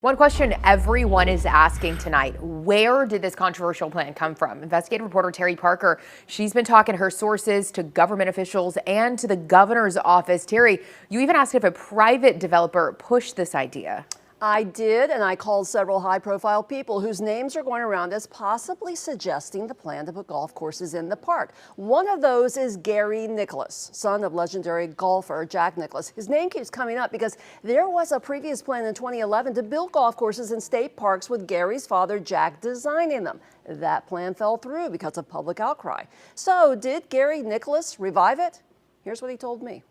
One question everyone is asking tonight: where did this controversial plan come from? Investigative reporter Terry Parker, she's been talking to her sources, to government officials, and to the governor's office. Terry, you even asked if a private developer pushed this idea. I did, and I called several high-profile people whose names are going around as possibly suggesting the plan to put golf courses in the park. One of those is Gary Nicklaus, son of legendary golfer Jack Nicklaus. His name keeps coming up because there was a previous plan in 2011 to build golf courses in state parks with Gary's father Jack designing them. That plan fell through because of public outcry. So did Gary Nicklaus revive it? Here's what he told me.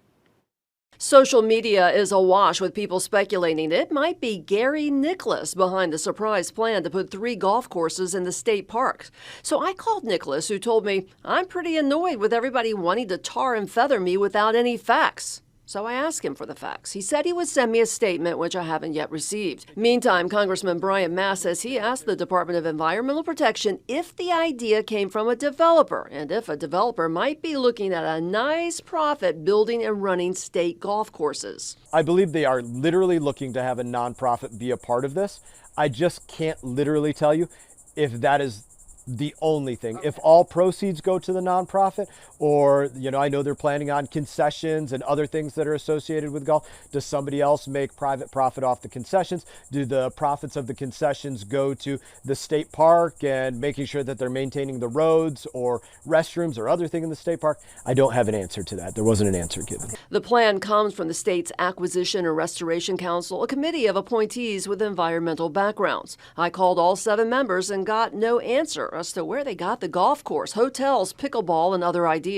Social media is awash with people speculating it might be Gary Nicklaus behind the surprise plan to put 3 golf courses in the state parks. So I called Nicklaus, who told me, "I'm pretty annoyed with everybody wanting to tar and feather me without any facts." So I asked him for the facts. He said he would send me a statement, which I haven't yet received. Meantime, Congressman Brian Mast says he asked the Department of Environmental Protection if the idea came from a developer and if a developer might be looking at a nice profit building and running state golf courses. I believe they are literally looking to have a nonprofit be a part of this. I just can't literally tell you if that is the only thing. Okay. If all proceeds go to the nonprofit, or, I know they're planning on concessions and other things that are associated with golf. Does somebody else make private profit off the concessions? Do the profits of the concessions go to the state park and making sure that they're maintaining the roads or restrooms or other thing in the state park? I don't have an answer to that. There wasn't an answer given. The plan comes from the state's Acquisition and Restoration Council, a committee of appointees with environmental backgrounds. I called all 7 members and got no answer as to where they got the golf course, hotels, pickleball, and other ideas.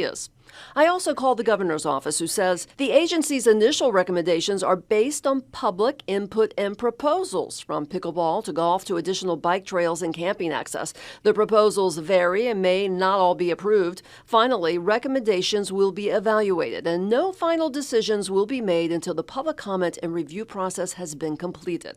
I also called the governor's office, who says the agency's initial recommendations are based on public input and proposals, from pickleball to golf to additional bike trails and camping access. The proposals vary and may not all be approved. Finally, recommendations will be evaluated, and no final decisions will be made until the public comment and review process has been completed.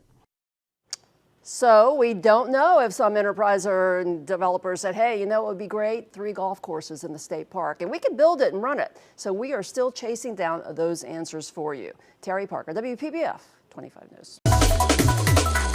So we don't know if some enterprise or developer said, hey, it would be great, 3 golf courses in the state park, and we could build it and run it. So we are still chasing down those answers for you. Terry Parker, WPBF 25 News.